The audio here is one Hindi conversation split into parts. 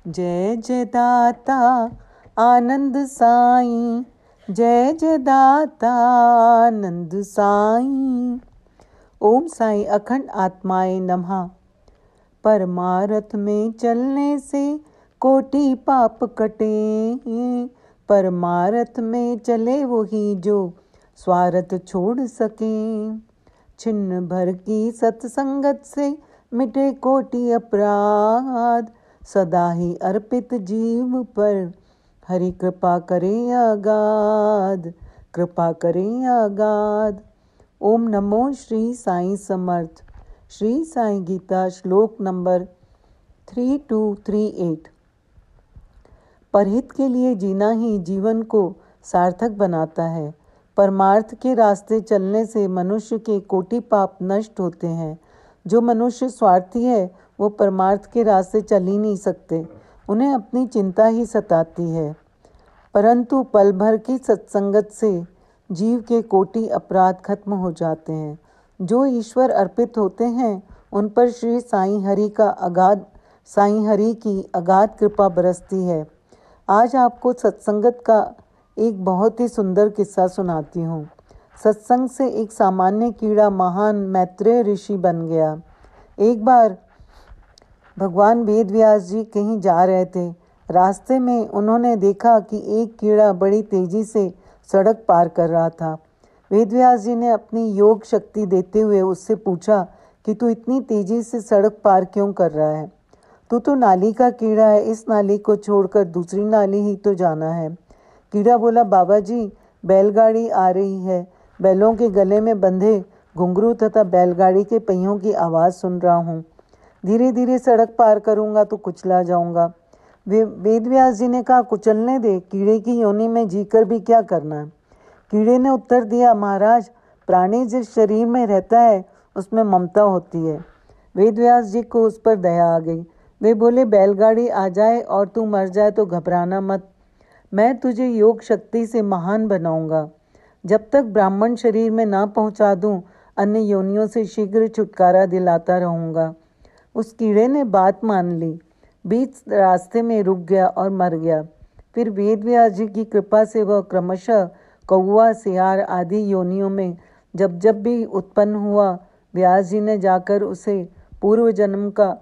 जय जय दाता आनंद साईं, जय जय दाता आनंद साईं। ओम साईं अखंड आत्माएं नमः। परमार्थ में चलने से कोटि पाप कटे, परमार्थ में चले वही जो स्वार्थ छोड़ सके। छिन्न भर की सत्संगत से मिटे कोटि अपराध, सदा ही अर्पित जीव पर हरि कृपा करे अगाध, कृपा करे अगाध। ओम नमो श्री साईं समर्थ। श्री साईं गीता श्लोक नंबर 3238। परहित के लिए जीना ही जीवन को सार्थक बनाता है। परमार्थ के रास्ते चलने से मनुष्य के कोटि पाप नष्ट होते हैं। जो मनुष्य स्वार्थी है वो परमार्थ के रास्ते चल ही नहीं सकते, उन्हें अपनी चिंता ही सताती है। परंतु पल भर की सत्संगत से जीव के कोटि अपराध खत्म हो जाते हैं। जो ईश्वर अर्पित होते हैं उन पर श्री साईं हरि की अगाध कृपा बरसती है। आज आपको सत्संगत का एक बहुत ही सुंदर किस्सा सुनाती हूँ। सत्संग से एक सामान्य कीड़ा महान मैत्रेय ऋषि बन गया। एक बार भगवान वेद व्यास जी कहीं जा रहे थे। रास्ते में उन्होंने देखा कि एक कीड़ा बड़ी तेजी से सड़क पार कर रहा था। वेद व्यास जी ने अपनी योग शक्ति देते हुए उससे पूछा कि तू इतनी तेजी से सड़क पार क्यों कर रहा है? तू तो नाली का कीड़ा है, इस नाली को छोड़कर दूसरी नाली ही तो जाना है। कीड़ा बोला, बाबा जी बैलगाड़ी आ रही है, बैलों के गले में बंधे घुंघरू तथा बैलगाड़ी के पहियों की आवाज़ सुन रहा हूँ। धीरे धीरे सड़क पार करूँगा तो कुचला जाऊँगा। वेद व्यास जी ने कहा, कुचलने दे, कीड़े की योनि में जीकर भी क्या करना है? कीड़े ने उत्तर दिया, महाराज प्राणी जिस शरीर में रहता है उसमें ममता होती है। वेद व्यास जी को उस पर दया आ गई। वे बोले, बैलगाड़ी आ जाए और तू मर जाए तो घबराना मत, मैं तुझे योग शक्ति से महान बनाऊंगा। जब तक ब्राह्मण शरीर में ना पहुंचा दूं, अन्य योनियों से शीघ्र छुटकारा दिलाता रहूंगा। उस कीड़े ने बात मान ली, बीच रास्ते में रुक गया और मर गया। फिर वेद व्यास जी की कृपा से वह क्रमशः कौवा, सियार आदि योनियों में जब जब भी उत्पन्न हुआ, व्यास जी ने जाकर उसे पूर्व जन्म का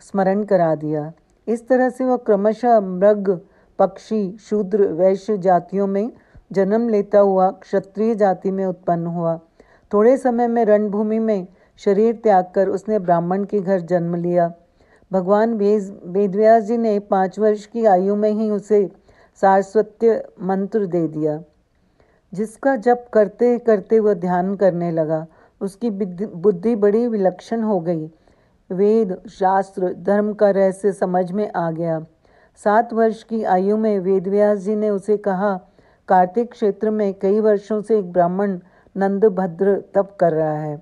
स्मरण करा दिया। इस तरह से वह क्रमशः मृग, पक्षी, शूद्र, वैश्य जातियों में जन्म लेता हुआ क्षत्रिय जाति में उत्पन्न हुआ। थोड़े समय में रणभूमि में शरीर त्याग कर उसने ब्राह्मण के घर जन्म लिया। भगवान वेदव्यास जी ने 5 वर्ष की आयु में ही उसे सारस्वत्य मंत्र दे दिया, जिसका जप करते करते वह ध्यान करने लगा। उसकी बुद्धि बड़ी विलक्षण हो गई। वेद, शास्त्र, धर्म का रहस्य समझ में आ गया। 7 वर्ष की आयु में वेदव्यास जी ने उसे कहा, कार्तिक क्षेत्र में कई वर्षों से एक ब्राह्मण नंदभद्र तप कर रहा है,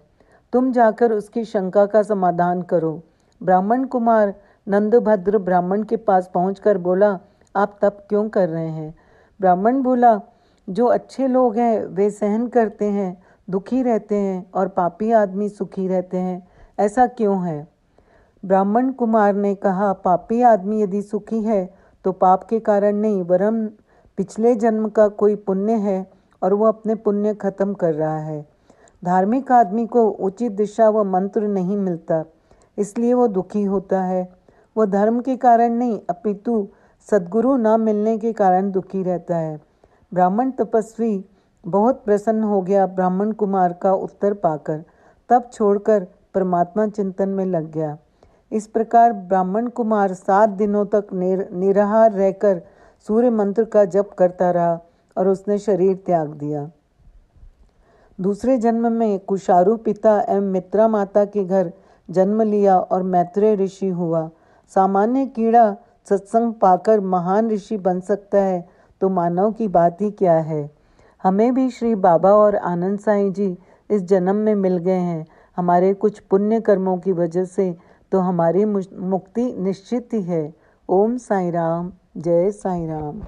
तुम जाकर उसकी शंका का समाधान करो। ब्राह्मण कुमार नंदभद्र ब्राह्मण के पास पहुंचकर बोला, आप तप क्यों कर रहे हैं? ब्राह्मण बोला, जो अच्छे लोग हैं वे सहन करते हैं, दुखी रहते हैं, और पापी आदमी सुखी रहते हैं, ऐसा क्यों है? ब्राह्मण कुमार ने कहा, पापी आदमी यदि सुखी है तो पाप के कारण नहीं, वरन पिछले जन्म का कोई पुण्य है और वो अपने पुण्य खत्म कर रहा है। धार्मिक आदमी को उचित दिशा व मंत्र नहीं मिलता, इसलिए वो दुखी होता है। वो धर्म के कारण नहीं अपितु सद्गुरु न मिलने के कारण दुखी रहता है। ब्राह्मण तपस्वी बहुत प्रसन्न हो गया ब्राह्मण कुमार का उत्तर पाकर, तब छोड़कर परमात्मा चिंतन में लग गया। इस प्रकार ब्राह्मण कुमार 7 दिनों तक निराहार रहकर सूर्य मंत्र का जप करता रहा और उसने शरीर त्याग दिया। दूसरे जन्म में कुशारु पिता एवं मित्रा माता के घर जन्म लिया और मैत्रेय ऋषि हुआ। सामान्य कीड़ा सत्संग पाकर महान ऋषि बन सकता है तो मानव की बात ही क्या है। हमें भी श्री बाबा और आनंद साईं जी इस जन्म में मिल गए हैं। हमारे कुछ पुण्य कर्मों की वजह से तो हमारी मुक्ति निश्चित ही है। ओम साईं राम, जय साईं राम।